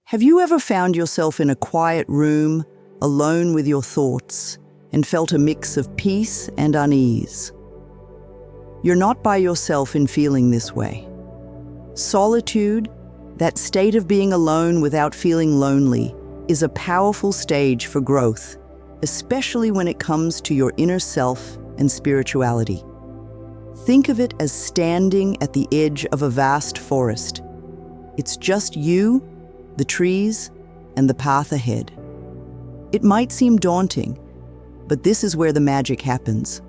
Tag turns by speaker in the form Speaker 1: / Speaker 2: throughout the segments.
Speaker 1: Have you ever found yourself in a quiet room, alone with your thoughts, and felt a mix of peace and unease? You're not by yourself in feeling this way. Solitude, that state of being alone without feeling lonely, is a powerful stage for growth, especially when it comes to your inner self and spirituality. Think of it as standing at the edge of a vast forest. It's just you, the trees, and the path ahead. It might seem daunting, but this is where the magic happens.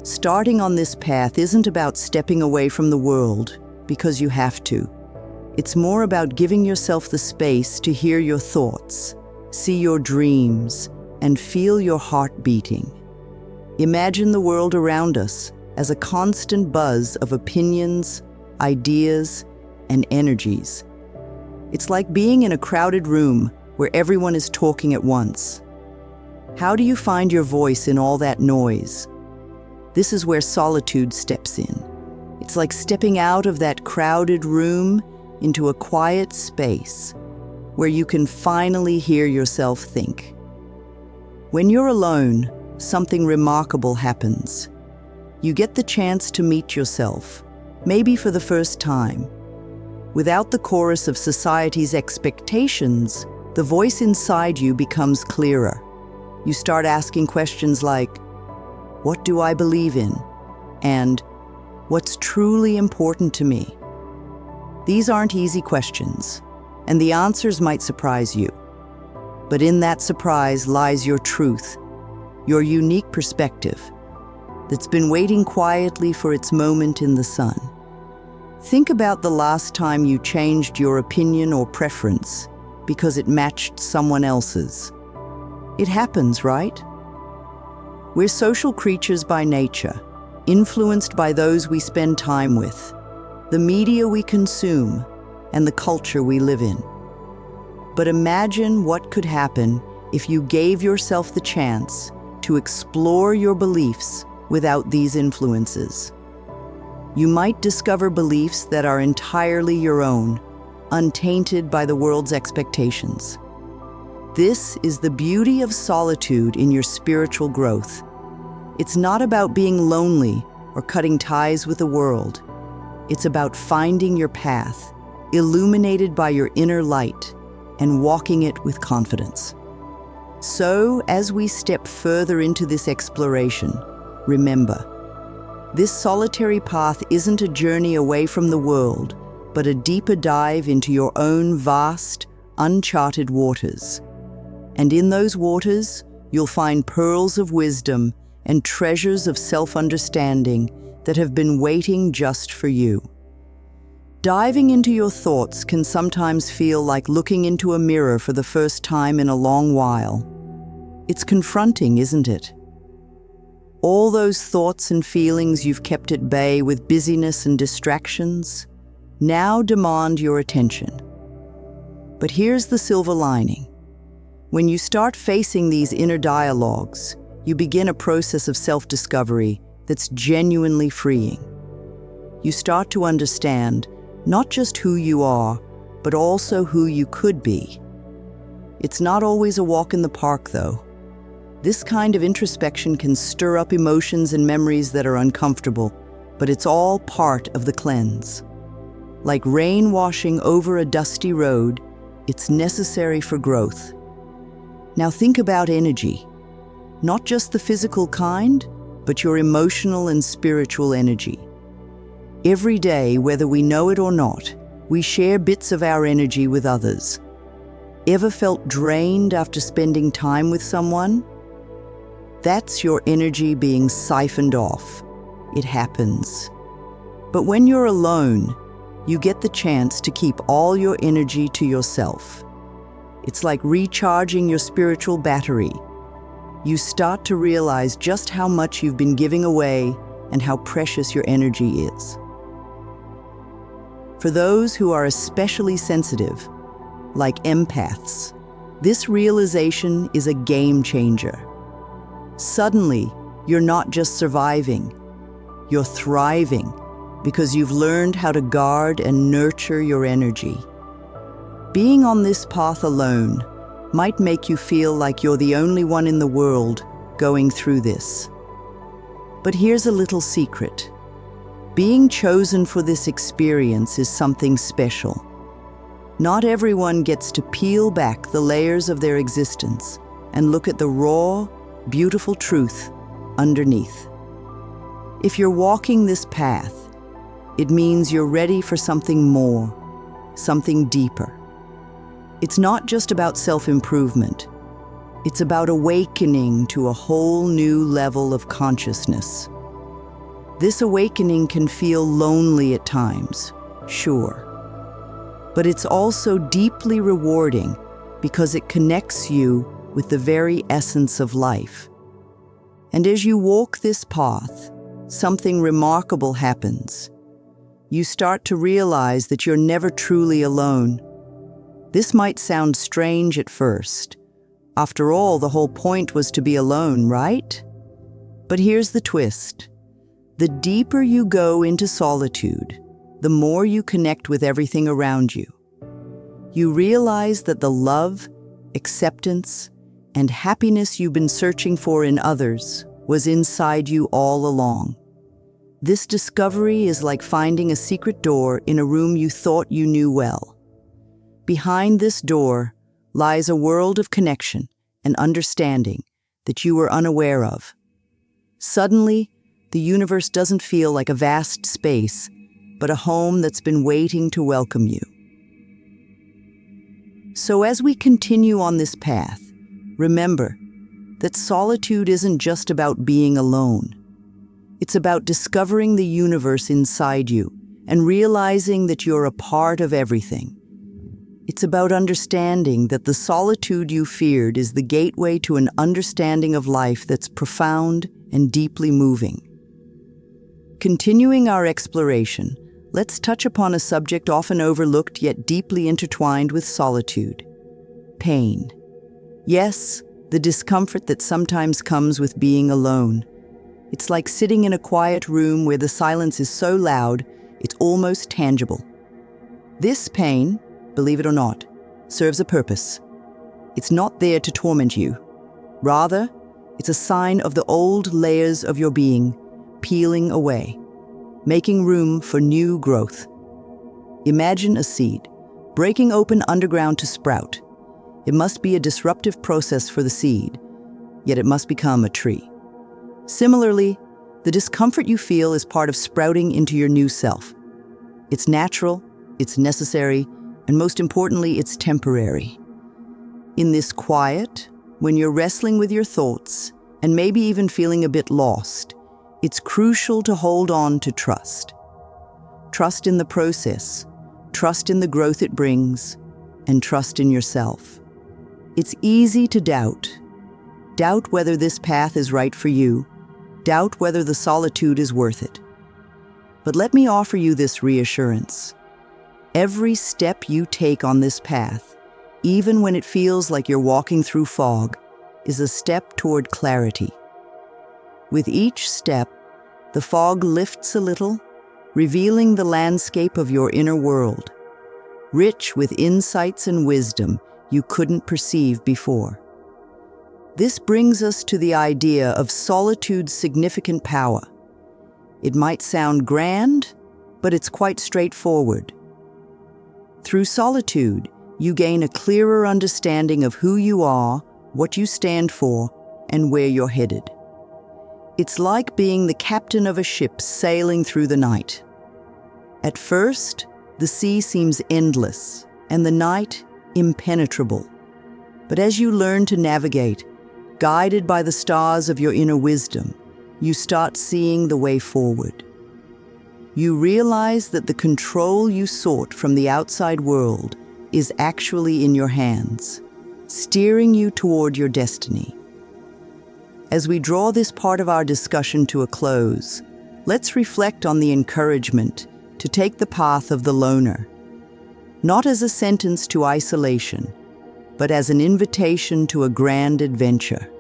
Speaker 1: Starting on this path isn't about stepping away from the world because you have to. It's more about giving yourself the space to hear your thoughts, see your dreams, and feel your heart beating. Imagine the world around us as a constant buzz of opinions, ideas, and energies. It's like being in a crowded room where everyone is talking at once. How do you find your voice in all that noise? This is where solitude steps in. It's like stepping out of that crowded room into a quiet space where you can finally hear yourself think. When you're alone, something remarkable happens. You get the chance to meet yourself, maybe for the first time. Without the chorus of society's expectations, the voice inside you becomes clearer. You start asking questions like, what do I believe in? And what's truly important to me? These aren't easy questions, and the answers might surprise you. But in that surprise lies your truth, your unique perspective, that's been waiting quietly for its moment in the sun. Think about the last time you changed your opinion or preference because it matched someone else's. It happens, right? We're social creatures by nature, influenced by those we spend time with, the media we consume, and the culture we live in. But imagine what could happen if you gave yourself the chance to explore your beliefs without these influences. You might discover beliefs that are entirely your own, untainted by the world's expectations. This is the beauty of solitude in your spiritual growth. It's not about being lonely or cutting ties with the world. It's about finding your path, illuminated by your inner light, and walking it with confidence. So, as we step further into this exploration, remember, this solitary path isn't a journey away from the world, but a deeper dive into your own vast, uncharted waters. And in those waters, you'll find pearls of wisdom and treasures of self-understanding that have been waiting just for you. Diving into your thoughts can sometimes feel like looking into a mirror for the first time in a long while. It's confronting, isn't it? All those thoughts and feelings you've kept at bay with busyness and distractions now demand your attention. But here's the silver lining. When you start facing these inner dialogues, you begin a process of self-discovery that's genuinely freeing. You start to understand not just who you are, but also who you could be. It's not always a walk in the park, though. This kind of introspection can stir up emotions and memories that are uncomfortable, but it's all part of the cleanse. Like rain washing over a dusty road, it's necessary for growth. Now think about energy. Not just the physical kind, but your emotional and spiritual energy. Every day, whether we know it or not, we share bits of our energy with others. Ever felt drained after spending time with someone? That's your energy being siphoned off. It happens. But when you're alone, you get the chance to keep all your energy to yourself. It's like recharging your spiritual battery. You start to realize just how much you've been giving away and how precious your energy is. For those who are especially sensitive, like empaths, this realization is a game changer. Suddenly, you're not just surviving, you're thriving because you've learned how to guard and nurture your energy. Being on this path alone might make you feel like you're the only one in the world going through this. But here's a little secret. Being chosen for this experience is something special. Not everyone gets to peel back the layers of their existence and look at the raw, beautiful truth underneath. If you're walking this path, it means you're ready for something more, something deeper. It's not just about self-improvement. It's about awakening to a whole new level of consciousness. This awakening can feel lonely at times, sure. But it's also deeply rewarding because it connects you with the very essence of life. And as you walk this path, something remarkable happens. You start to realize that you're never truly alone. This might sound strange at first. After all, the whole point was to be alone, right? But here's the twist. The deeper you go into solitude, the more you connect with everything around you. You realize that the love, acceptance, and happiness you've been searching for in others was inside you all along. This discovery is like finding a secret door in a room you thought you knew well. Behind this door lies a world of connection and understanding that you were unaware of. Suddenly, the universe doesn't feel like a vast space, but a home that's been waiting to welcome you. So as we continue on this path, remember that solitude isn't just about being alone. It's about discovering the universe inside you and realizing that you're a part of everything. It's about understanding that the solitude you feared is the gateway to an understanding of life that's profound and deeply moving. Continuing our exploration, let's touch upon a subject often overlooked yet deeply intertwined with solitude: pain. Yes, the discomfort that sometimes comes with being alone. It's like sitting in a quiet room where the silence is so loud, it's almost tangible. This pain, believe it or not, serves a purpose. It's not there to torment you. Rather, it's a sign of the old layers of your being peeling away, making room for new growth. Imagine a seed breaking open underground to sprout. It must be a disruptive process for the seed, yet it must become a tree. Similarly, the discomfort you feel is part of sprouting into your new self. It's natural, it's necessary, and most importantly, it's temporary. In this quiet, when you're wrestling with your thoughts, and maybe even feeling a bit lost, it's crucial to hold on to trust. Trust in the process, trust in the growth it brings, and trust in yourself. It's easy to doubt. Doubt whether this path is right for you. Doubt whether the solitude is worth it. But let me offer you this reassurance. Every step you take on this path, even when it feels like you're walking through fog, is a step toward clarity. With each step, the fog lifts a little, revealing the landscape of your inner world, rich with insights and wisdom you couldn't perceive before. This brings us to the idea of solitude's significant power. It might sound grand, but it's quite straightforward. Through solitude, you gain a clearer understanding of who you are, what you stand for, and where you're headed. It's like being the captain of a ship sailing through the night. At first, the sea seems endless, and the night impenetrable. But as you learn to navigate, guided by the stars of your inner wisdom, you start seeing the way forward. You realize that the control you sought from the outside world is actually in your hands, steering you toward your destiny. As we draw this part of our discussion to a close, let's reflect on the encouragement to take the path of the loner, not as a sentence to isolation, but as an invitation to a grand adventure.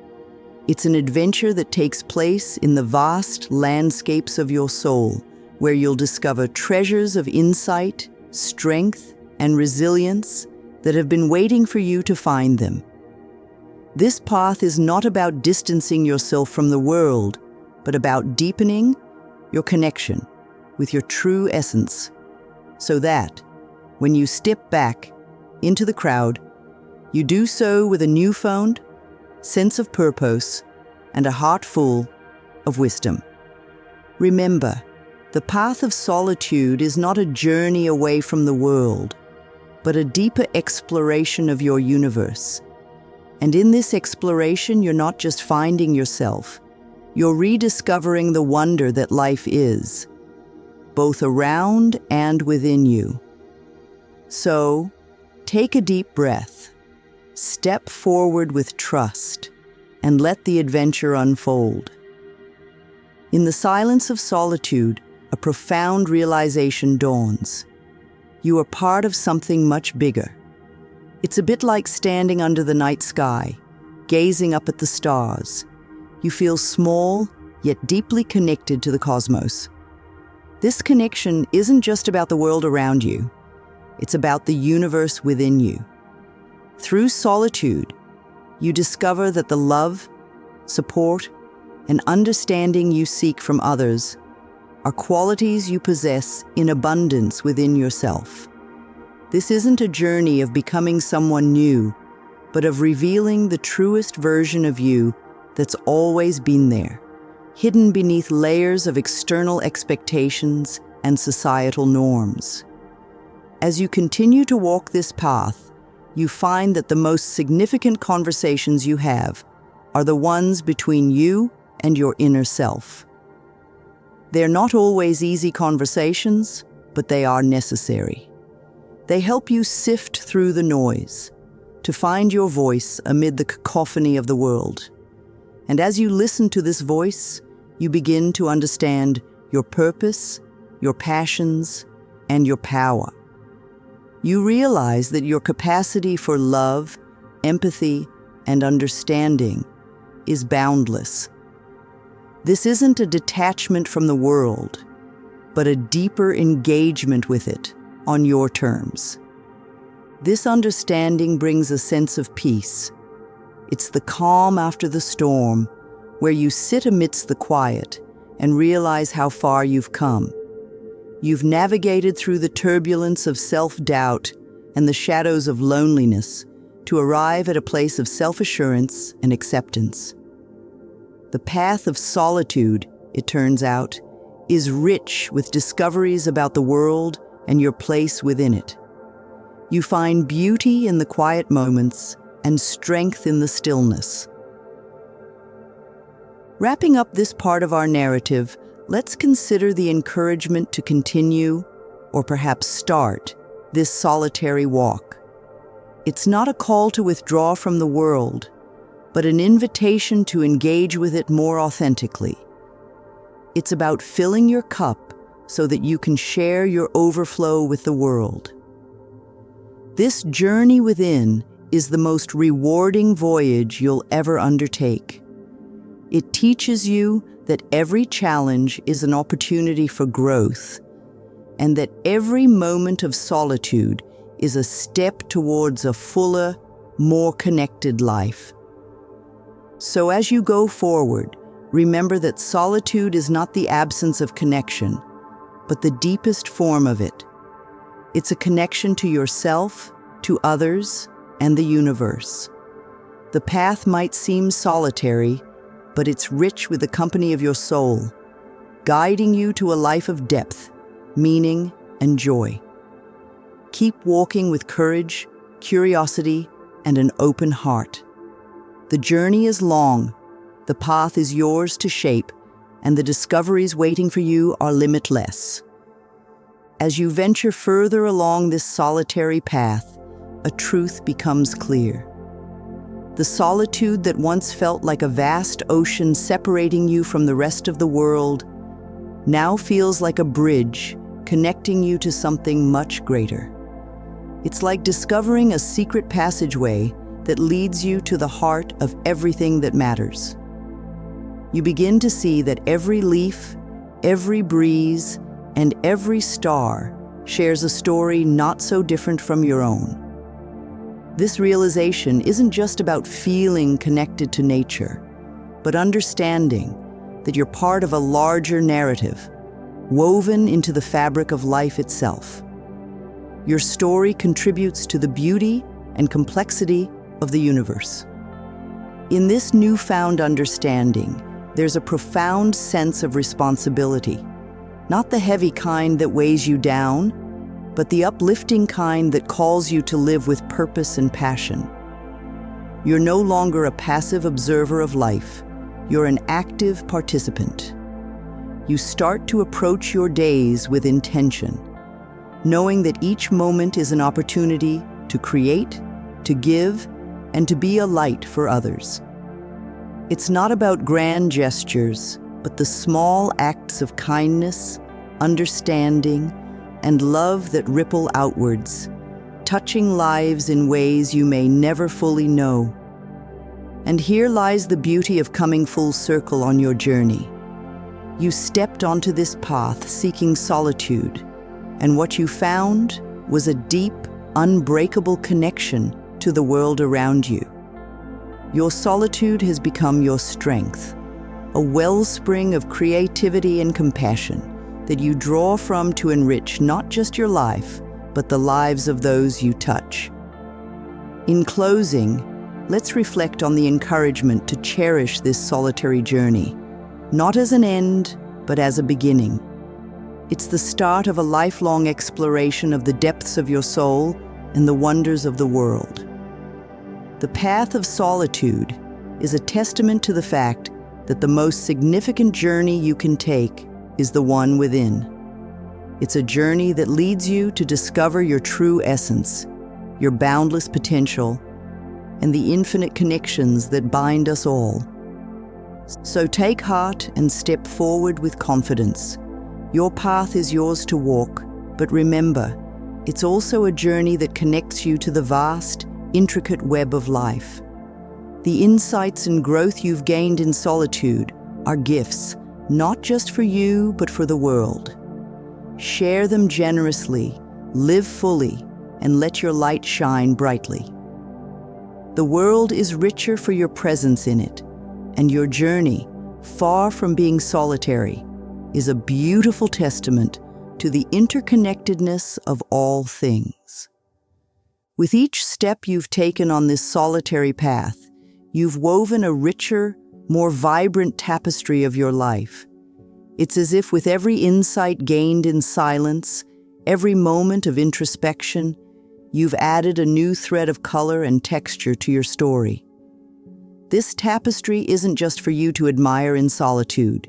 Speaker 1: It's an adventure that takes place in the vast landscapes of your soul, where you'll discover treasures of insight, strength, and resilience that have been waiting for you to find them. This path is not about distancing yourself from the world, but about deepening your connection with your true essence, so that, when you step back into the crowd, you do so with a newfound sense of purpose and a heart full of wisdom. Remember, the path of solitude is not a journey away from the world, but a deeper exploration of your universe. And in this exploration, you're not just finding yourself, you're rediscovering the wonder that life is, both around and within you. So, take a deep breath, step forward with trust, and let the adventure unfold. In the silence of solitude, a profound realization dawns. You are part of something much bigger. It's a bit like standing under the night sky, gazing up at the stars. You feel small, yet deeply connected to the cosmos. This connection isn't just about the world around you. It's about the universe within you. Through solitude, you discover that the love, support, and understanding you seek from others are qualities you possess in abundance within yourself. This isn't a journey of becoming someone new, but of revealing the truest version of you that's always been there, hidden beneath layers of external expectations and societal norms. As you continue to walk this path, you find that the most significant conversations you have are the ones between you and your inner self. They're not always easy conversations, but they are necessary. They help you sift through the noise, to find your voice amid the cacophony of the world. And as you listen to this voice, you begin to understand your purpose, your passions, and your power. You realize that your capacity for love, empathy, and understanding is boundless. This isn't a detachment from the world, but a deeper engagement with it on your terms. This understanding brings a sense of peace. It's the calm after the storm, where you sit amidst the quiet and realize how far you've come. You've navigated through the turbulence of self-doubt and the shadows of loneliness to arrive at a place of self-assurance and acceptance. The path of solitude, it turns out, is rich with discoveries about the world and your place within it. You find beauty in the quiet moments and strength in the stillness. Wrapping up this part of our narrative, let's consider the encouragement to continue, or perhaps start, this solitary walk. It's not a call to withdraw from the world, but an invitation to engage with it more authentically. It's about filling your cup so that you can share your overflow with the world. This journey within is the most rewarding voyage you'll ever undertake. It teaches you that every challenge is an opportunity for growth, and that every moment of solitude is a step towards a fuller, more connected life. So as you go forward, remember that solitude is not the absence of connection, but the deepest form of it. It's a connection to yourself, to others, and the universe. The path might seem solitary, but it's rich with the company of your soul, guiding you to a life of depth, meaning, and joy. Keep walking with courage, curiosity, and an open heart. The journey is long, the path is yours to shape, and the discoveries waiting for you are limitless. As you venture further along this solitary path, a truth becomes clear. The solitude that once felt like a vast ocean separating you from the rest of the world now feels like a bridge connecting you to something much greater. It's like discovering a secret passageway that leads you to the heart of everything that matters. You begin to see that every leaf, every breeze, and every star shares a story not so different from your own. This realization isn't just about feeling connected to nature, but understanding that you're part of a larger narrative, woven into the fabric of life itself. Your story contributes to the beauty and complexity of the universe. In this newfound understanding, there's a profound sense of responsibility, not the heavy kind that weighs you down, but the uplifting kind that calls you to live with purpose and passion. You're no longer a passive observer of life. You're an active participant. You start to approach your days with intention, knowing that each moment is an opportunity to create, to give, and to be a light for others. It's not about grand gestures, but the small acts of kindness, understanding, and love that ripple outwards, touching lives in ways you may never fully know. And here lies the beauty of coming full circle on your journey. You stepped onto this path seeking solitude, and what you found was a deep, unbreakable connection to the world around you. Your solitude has become your strength, a wellspring of creativity and compassion that you draw from to enrich not just your life, but the lives of those you touch. In closing, let's reflect on the encouragement to cherish this solitary journey, not as an end, but as a beginning. It's the start of a lifelong exploration of the depths of your soul and the wonders of the world. The path of solitude is a testament to the fact that the most significant journey you can take is the one within. It's a journey that leads you to discover your true essence, your boundless potential, and the infinite connections that bind us all. So take heart and step forward with confidence. Your path is yours to walk, but remember, it's also a journey that connects you to the vast, intricate web of life. The insights and growth you've gained in solitude are gifts, not just for you, but for the world. Share them generously, live fully, and let your light shine brightly. The world is richer for your presence in it, and your journey, far from being solitary, is a beautiful testament to the interconnectedness of all things. With each step you've taken on this solitary path, you've woven a richer, more vibrant tapestry of your life. It's as if with every insight gained in silence, every moment of introspection, you've added a new thread of color and texture to your story. This tapestry isn't just for you to admire in solitude.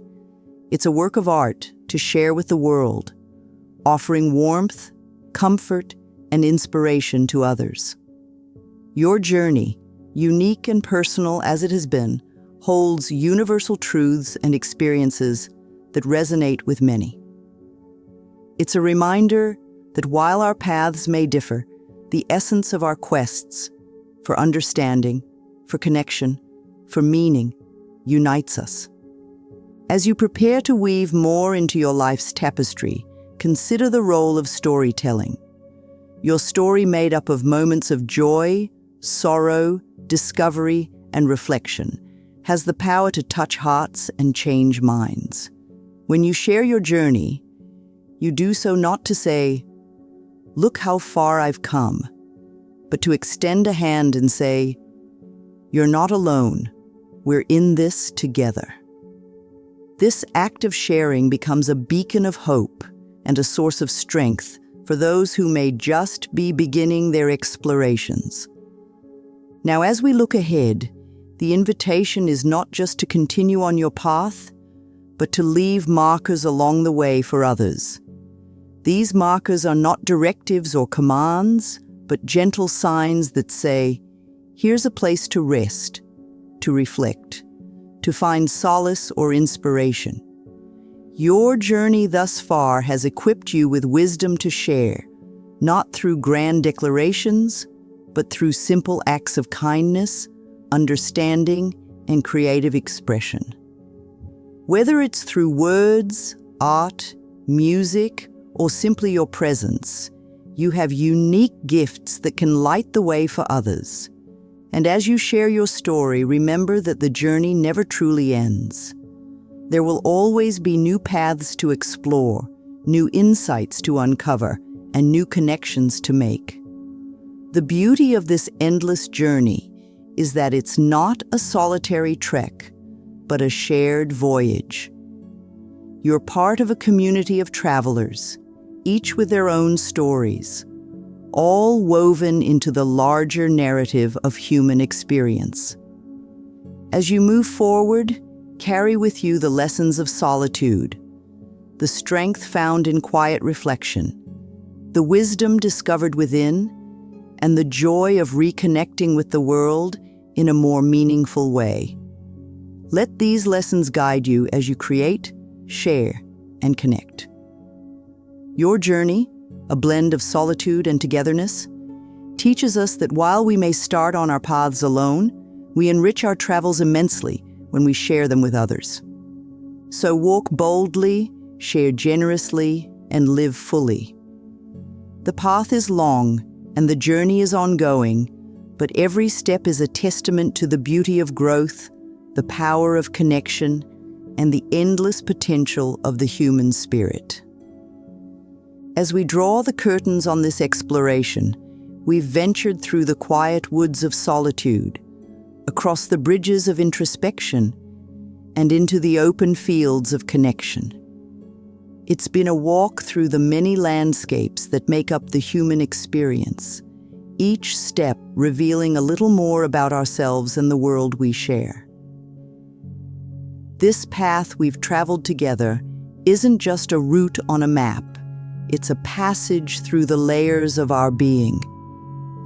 Speaker 1: It's a work of art to share with the world, offering warmth, comfort, and inspiration to others. Your journey, unique and personal as it has been, holds universal truths and experiences that resonate with many. It's a reminder that while our paths may differ, the essence of our quests for understanding, for connection, for meaning, unites us. As you prepare to weave more into your life's tapestry, consider the role of storytelling. Your story, made up of moments of joy, sorrow, discovery, and reflection, has the power to touch hearts and change minds. When you share your journey, you do so not to say, "Look how far I've come," but to extend a hand and say, "You're not alone. We're in this together." This act of sharing becomes a beacon of hope and a source of strength for those who may just be beginning their explorations. Now, as we look ahead, the invitation is not just to continue on your path, but to leave markers along the way for others. These markers are not directives or commands, but gentle signs that say, here's a place to rest, to reflect, to find solace or inspiration. Your journey thus far has equipped you with wisdom to share, not through grand declarations, but through simple acts of kindness, understanding, and creative expression. Whether it's through words, art, music, or simply your presence, You have unique gifts that can light the way for others. And as you share your story, remember that the journey never truly ends. There will always be new paths to explore, new insights to uncover, and new connections to make. The beauty of this endless journey is that it's not a solitary trek, but a shared voyage. You're part of a community of travelers, each with their own stories, all woven into the larger narrative of human experience. As you move forward, carry with you the lessons of solitude, the strength found in quiet reflection, the wisdom discovered within, and the joy of reconnecting with the world in a more meaningful way. Let these lessons guide you as you create, share, and connect. Your journey, a blend of solitude and togetherness, teaches us that while we may start on our paths alone, we enrich our travels immensely when we share them with others. So walk boldly, share generously, and live fully. The path is long and the journey is ongoing, but every step is a testament to the beauty of growth, the power of connection, and the endless potential of the human spirit. As we draw the curtains on this exploration, we've ventured through the quiet woods of solitude, across the bridges of introspection, and into the open fields of connection. It's been a walk through the many landscapes that make up the human experience, each step revealing a little more about ourselves and the world we share. This path we've traveled together isn't just a route on a map. It's a passage through the layers of our being,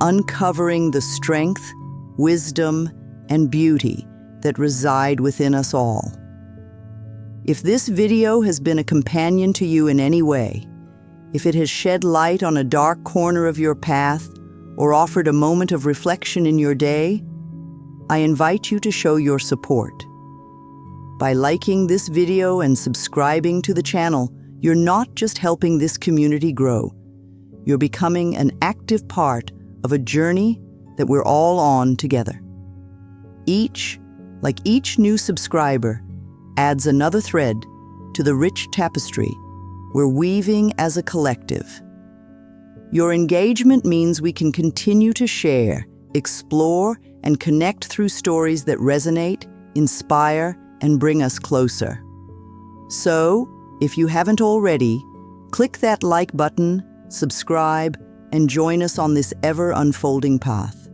Speaker 1: uncovering the strength, wisdom, and beauty that reside within us all. If this video has been a companion to you in any way, if it has shed light on a dark corner of your path or offered a moment of reflection in your day, I invite you to show your support. By liking this video and subscribing to the channel, you're not just helping this community grow, you're becoming an active part of a journey that we're all on together. Each new subscriber, adds another thread to the rich tapestry we're weaving as a collective. Your engagement means we can continue to share, explore, and connect through stories that resonate, inspire, and bring us closer. So, if you haven't already, click that like button, subscribe, and join us on this ever-unfolding path.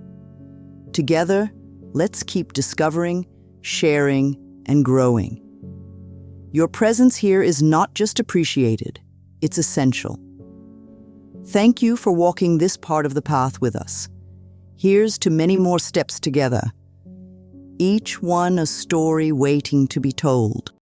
Speaker 1: Together, let's keep discovering, sharing, and growing. Your presence here is not just appreciated, it's essential. Thank you for walking this part of the path with us. Here's to many more steps together, each one a story waiting to be told.